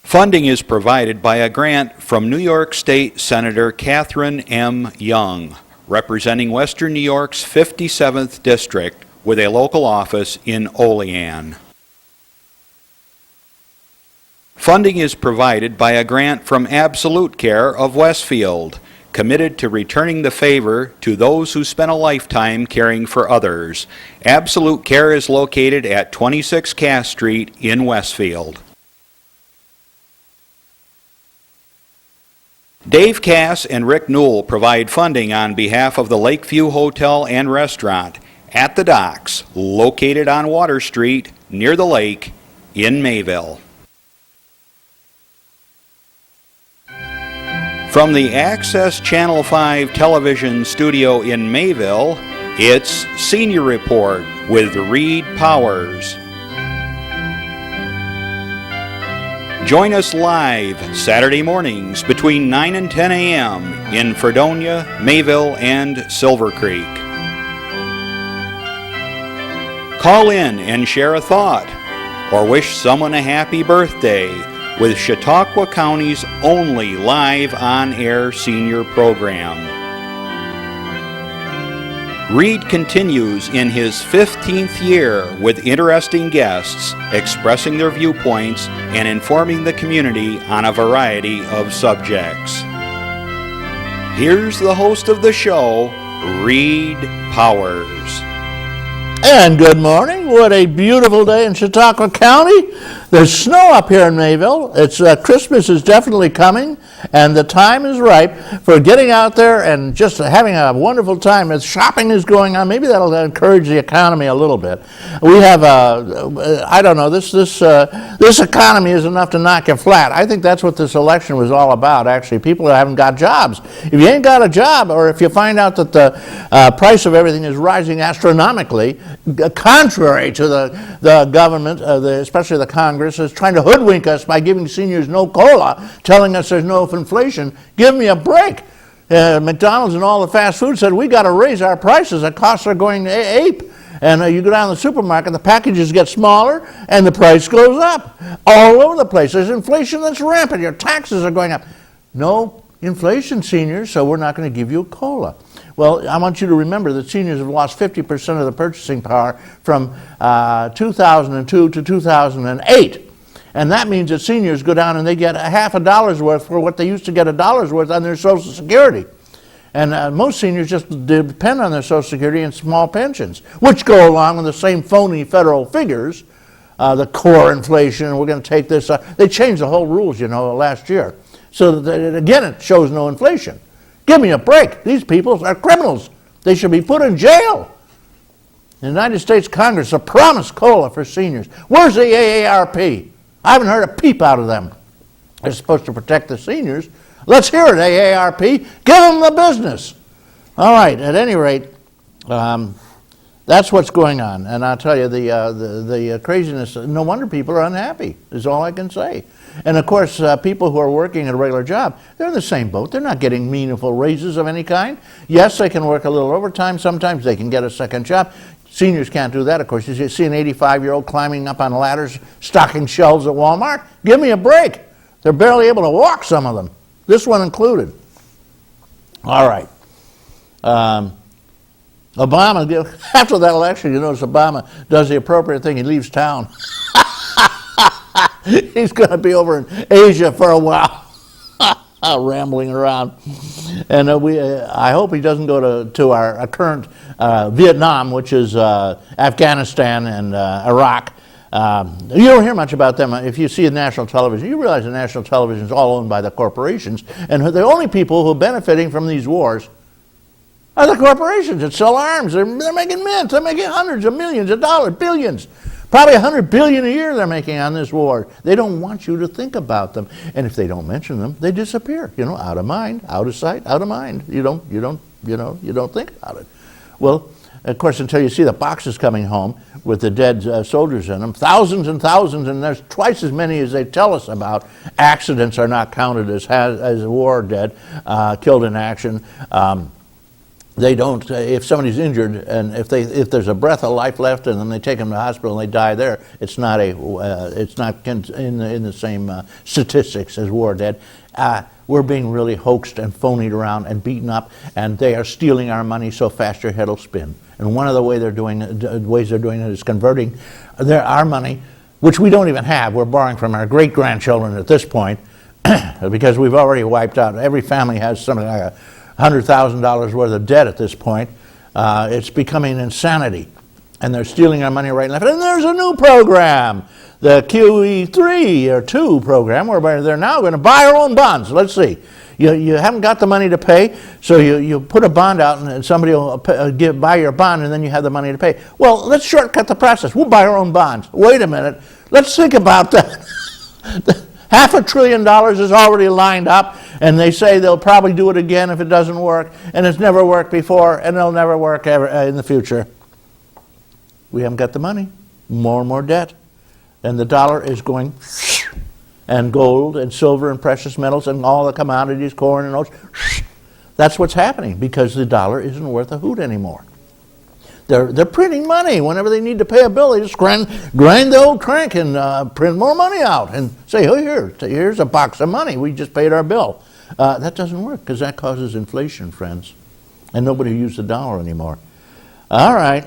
Funding is provided by a grant from New York State Senator Catherine M. Young, representing Western New York's 57th District with a local office in Olean. Funding is provided by a grant from Absolute Care of Westfield, committed to returning the favor to those who spent a lifetime caring for others. Absolute Care is located at 26 Cass Street in Westfield. Dave Cass and Rick Newell provide funding on behalf of the Lakeview Hotel and Restaurant at the Docks, located on Water Street near the lake in Mayville. From the Access Channel 5 television studio in Mayville, it's Senior Report with Reed Powers. Join us live Saturday mornings between 9 and 10 a.m. in Fredonia, Mayville, and Silver Creek. Call in and share a thought or wish someone a happy birthday with Chautauqua County's only live on-air senior program. Reed continues in his 15th year with interesting guests expressing their viewpoints and informing the community on a variety of subjects. Here's the host of the show, Reed Powers. And good morning. What a beautiful day in Chautauqua County. There's snow up here in Mayville. It's Christmas is definitely coming, and the time is ripe for getting out there and just having a wonderful time. As shopping is going on, maybe that'll encourage the economy a little bit. We have I don't know, this economy is enough to knock you flat. I think that's what this election was all about. Actually, people haven't got jobs. If you ain't got a job, or if you find out that the price of everything is rising astronomically, contrary to the government, especially the Congress, is trying to hoodwink us by giving seniors no COLA, telling us there's no inflation. Give me a break. McDonald's and all the fast food said, we got to raise our prices. The costs are going ape. And you go down to the supermarket, the packages get smaller, and the price goes up all over the place. There's inflation that's rampant. Your taxes are going up. No inflation, seniors, so we're not going to give you a COLA. Well, I want you to remember that seniors have lost 50% of the purchasing power from 2002 to 2008. And that means that seniors go down and they get $50 worth for what they used to get $1 worth on their Social Security. And most seniors just depend on their Social Security and small pensions, which go along with the same phony federal figures, the core inflation, and we're going to take this. They changed the whole rules, last year. So that, again, it shows no inflation. Give me a break. These people are criminals. They should be put in jail. The United States Congress has promised COLA for seniors. Where's the AARP? I haven't heard a peep out of them. They're supposed to protect the seniors. Let's hear it, AARP. Give them the business. All right, at any rate, that's what's going on. And I'll tell you, the craziness, no wonder people are unhappy, is all I can say. And of course, people who are working at a regular job, they're in the same boat. They're not getting meaningful raises of any kind. Yes, they can work a little overtime. Sometimes they can get a second job. Seniors can't do that, of course. You see an 85-year-old climbing up on ladders, stocking shelves at Walmart. Give me a break. They're barely able to walk, some of them. This one included. All right. Obama, after that election, you notice Obama does the appropriate thing. He leaves town. He's going to be over in Asia for a while, rambling around. And I hope he doesn't go to our current Vietnam, which is Afghanistan and Iraq. You don't hear much about them. If you see national television, you realize the national television is all owned by the corporations. And the only people who are benefiting from these wars are the corporations that sell arms. They're making mints. They're making hundreds of millions of dollars, billions. Probably $100 billion a year they're making on this war. They don't want you to think about them, and if they don't mention them, they disappear. Out of mind, out of sight, out of mind. You don't think about it. Well, of course, until you see the boxes coming home with the dead soldiers in them, thousands and thousands, and there's twice as many as they tell us about. Accidents are not counted as war dead, killed in action. they don't, if somebody's injured and if there's a breath of life left and then they take them to the hospital and they die there, it's not in the same statistics as war dead. We're being really hoaxed and phonied around and beaten up, and they are stealing our money so fast your head will spin. And one of the ways they're doing it is converting our money, which we don't even have. We're borrowing from our great-grandchildren at this point, because we've already wiped out. Every family has something like $100,000 worth of debt at this point. It's becoming insanity. And they're stealing our money right and left. And there's a new program, the QE3 or 2 program, whereby they're now going to buy our own bonds. Let's see. You haven't got the money to pay, so you put a bond out and somebody will buy your bond and then you have the money to pay. Well, let's shortcut the process. We'll buy our own bonds. Wait a minute. Let's think about that. $500 billion is already lined up, and they say they'll probably do it again if it doesn't work, and it's never worked before, and it'll never work ever in the future. We haven't got the money. More and more debt. And the dollar is going, and gold and silver and precious metals and all the commodities, corn and oats. That's what's happening because the dollar isn't worth a hoot anymore. They're printing money. Whenever they need to pay a bill, they just grind the old crank and print more money out and say, oh, here's a box of money. We just paid our bill. That doesn't work because that causes inflation, friends. And nobody uses the dollar anymore. All right.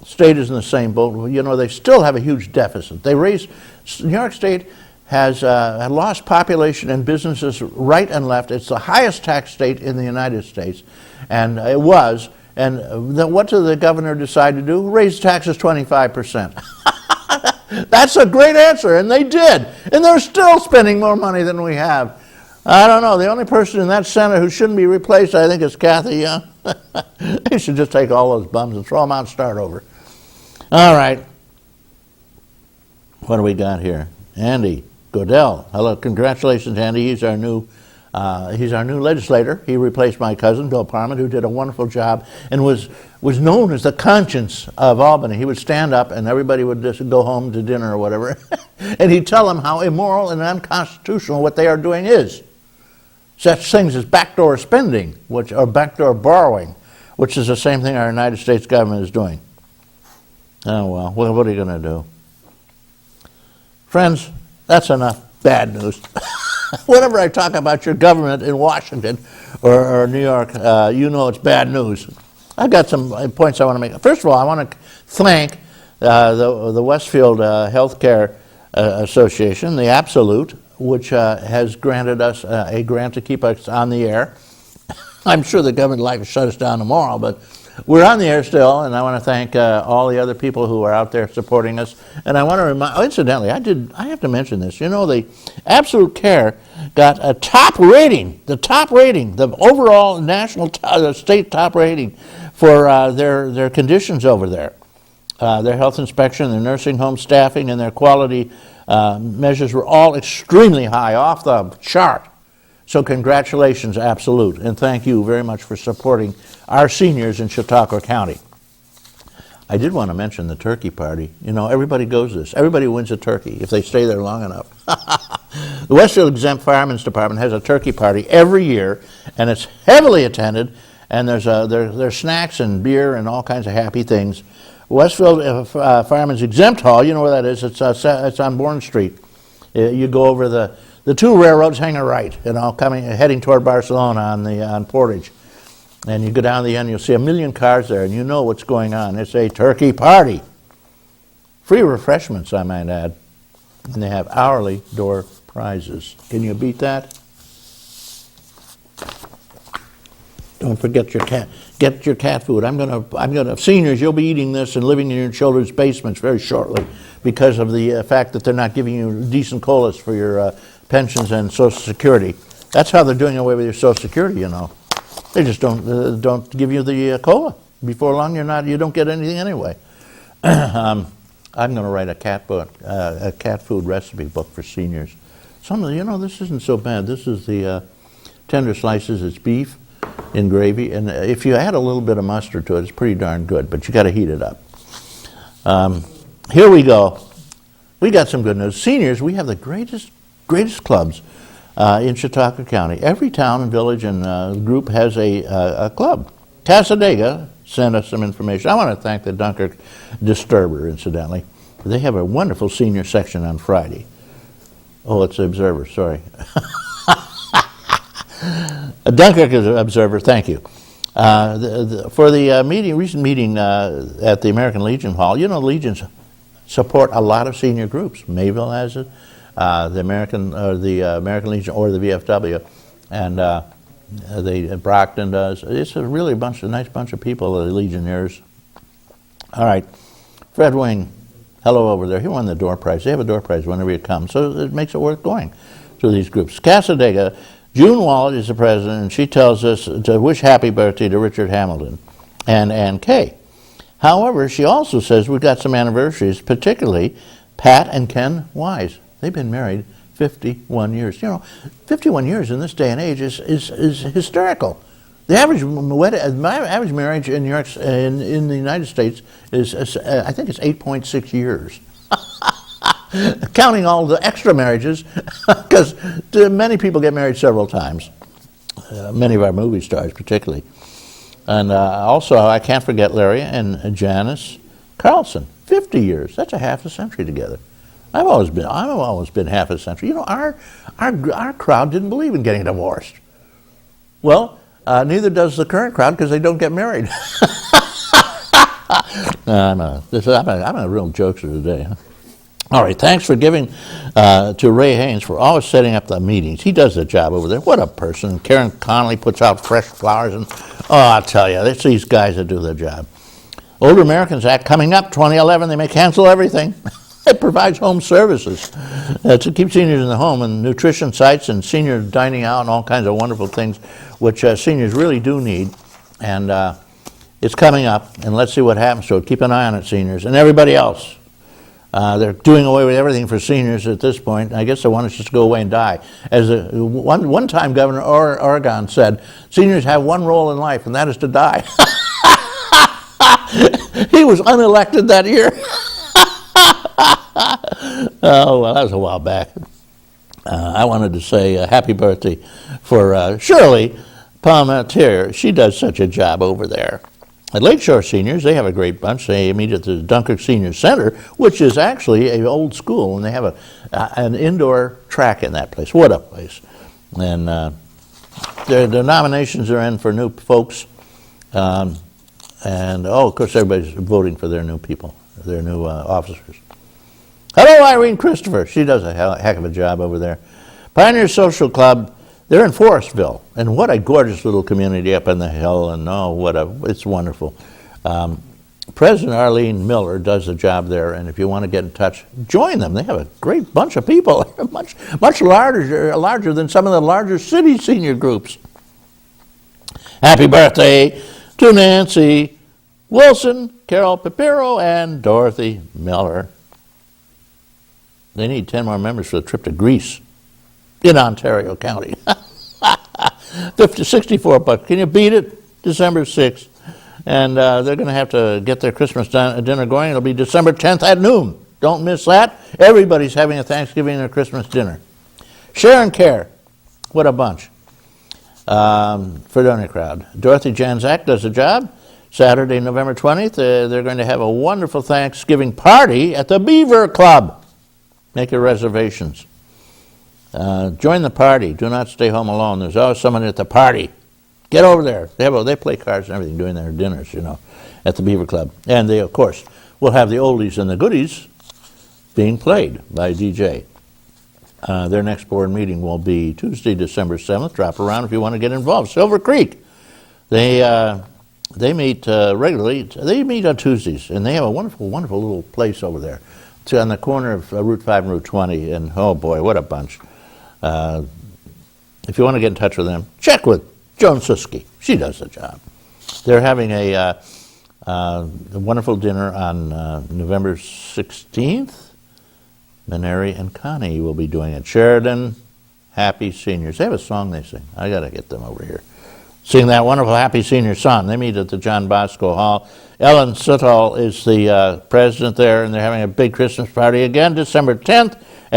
State is in the same boat. You know, they still have a huge deficit. New York State has lost population and businesses right and left. It's the highest tax state in the United States. And it was. And then what did the governor decide to do? Raise taxes 25%. That's a great answer, and they did. And they're still spending more money than we have. I don't know. The only person in that Senate who shouldn't be replaced, I think, is Kathy Young. They should just take all those bums and throw them out and start over. All right. What do we got here? Andy Godell. Hello. Congratulations, Andy. He's our new legislator. He replaced my cousin, Bill Parman, who did a wonderful job and was known as the conscience of Albany. He would stand up and everybody would just go home to dinner or whatever. And he'd tell them how immoral and unconstitutional what they are doing is. Such things as backdoor spending, or backdoor borrowing, which is the same thing our United States government is doing. Oh, well, what are you going to do? Friends, that's enough bad news. Whenever I talk about your government in Washington or New York, you know it's bad news. I've got some points I want to make. First of all, I want to thank the Westfield Healthcare Association, the Absolute, which has granted us a grant to keep us on the air. I'm sure the government would like to shut us down tomorrow, but we're on the air still, and I want to thank all the other people who are out there supporting us. And I want to remind, incidentally, I have to mention this. You know, the Absolute Care got a top rating, the overall national state top rating for their conditions over there. Their health inspection, their nursing home staffing, and their quality measures were all extremely high, off the chart. So congratulations, Absolute, and thank you very much for supporting our seniors in Chautauqua County. I did want to mention the turkey party. You know, everybody goes this. Everybody wins a turkey if they stay there long enough. The Westfield Exempt Firemen's Department has a turkey party every year, and it's heavily attended, and there's snacks and beer and all kinds of happy things. Westfield Firemen's Exempt Hall, you know where that is. It's on Bourne Street. You go over the two railroads, hang a right, you know, heading toward Barcelona on Portage. And you go down the end, you'll see 1 million cars there, and you know what's going on. It's a turkey party. Free refreshments, I might add. And they have hourly door prizes. Can you beat that? Don't forget your cat. Get your cat food. I'm gonna. Seniors, you'll be eating this and living in your children's basements very shortly because of the fact that they're not giving you decent colas for your pensions and Social Security. That's how they're doing away with your Social Security, you know. They just don't give you the cola. Before long, you don't get anything anyway. I'm going to write a cat food recipe book for seniors. This isn't so bad. This is the tender slices. It's beef in gravy, and if you add a little bit of mustard to it, it's pretty darn good. But you got to heat it up. Here we go. We got some good news. Seniors, we have the greatest clubs in Chautauqua County. Every town and village and group has a club. Casadega sent us some information. I want to thank the Dunkirk Disturber, incidentally. They have a wonderful senior section on Friday. Oh, it's the Observer, sorry. Dunkirk is an Observer, thank you. For the recent meeting at the American Legion Hall, you know, Legions support a lot of senior groups. Mayville has it, the American Legion or the VFW, and Brockton does. It's a really nice bunch of people, the Legionnaires. All right, Fred Wing, hello over there. He won the door prize. They have a door prize whenever you come, so it makes it worth going to these groups. Casadega, June Wallet is the president, and she tells us to wish happy birthday to Richard Hamilton and Ann Kay. However, she also says we've got some anniversaries, particularly Pat and Ken Wise. They've been married 51 years. You know, 51 years in this day and age is hysterical. The average marriage in New York, in the United States is I think it's 8.6 years. Counting all the extra marriages, because many people get married several times, many of our movie stars particularly. And also, I can't forget Larry and Janice Carlson, 50 years. That's a half a century together. I've always been half a century. You know, our crowd didn't believe in getting divorced. Well, neither does the current crowd, because they don't get married. I'm a real jokester today. Huh? All right, thanks for giving to Ray Haynes for always setting up the meetings. He does the job over there. What a person. Karen Connolly puts out fresh flowers. And I'll tell you, it's these guys that do the job. Older Americans Act coming up, 2011. They may cancel everything. It provides home services to keep seniors in the home, and nutrition sites and senior dining out and all kinds of wonderful things, which seniors really do need. And it's coming up, and let's see what happens to it. Keep an eye on it, seniors, and everybody else. They're doing away with everything for seniors at this point. I guess they want us just to go away and die. As one time Governor Oregon said, seniors have one role in life, and that is to die. He was unelected that year. Oh, well, that was a while back. I wanted to say happy birthday for Shirley Palmetier. She does such a job over there. At Lakeshore Seniors, they have a great bunch. They meet at the Dunkirk Senior Center, which is actually an old school, and they have an indoor track in that place. What a place. And their nominations are in for new folks. Of course, everybody's voting for their new people, their new officers. Hello, Irene Christopher. She does a heck of a job over there. Pioneer Social Club, they're in Forestville, and what a gorgeous little community up on the hill, and it's wonderful. President Arlene Miller does the job there, and if you want to get in touch, join them. They have a great bunch of people, much larger than some of the larger city senior groups. Happy birthday to Nancy Wilson, Carol Papiro, and Dorothy Miller. They need 10 more members for the trip to Greece in Ontario County. $64. Can you beat it? December 6th. And they're going to have to get their Christmas dinner going. It'll be December 10th at noon. Don't miss that. Everybody's having a Thanksgiving or Christmas dinner. Share and care. What a bunch. Fredonia crowd. Dorothy Janzak does the job. Saturday, November 20th, they're going to have a wonderful Thanksgiving party at the Beaver Club. Make your reservations. Join the party. Do not stay home alone. There's always someone at the party. Get over there. They play cards and everything during their dinners, at the Beaver Club. And they, of course, will have the oldies and the goodies being played by a DJ. Their next board meeting will be Tuesday, December 7th. Drop around if you want to get involved. Silver Creek. They meet regularly. They meet on Tuesdays, and they have a wonderful, wonderful little place over there. It's on the corner of Route 5 and Route 20, and oh boy, what a bunch. If you want to get in touch with them, check with Joan Suski. She does the job. They're having a wonderful dinner on November 16th. Maneri and Connie will be doing it. Sheridan, Happy Seniors. They have a song they sing. I got to get them over here. Sing that wonderful Happy Senior song. They meet at the John Bosco Hall. Ellen Sutall is the president there, and they're having a big Christmas party again, December 10th.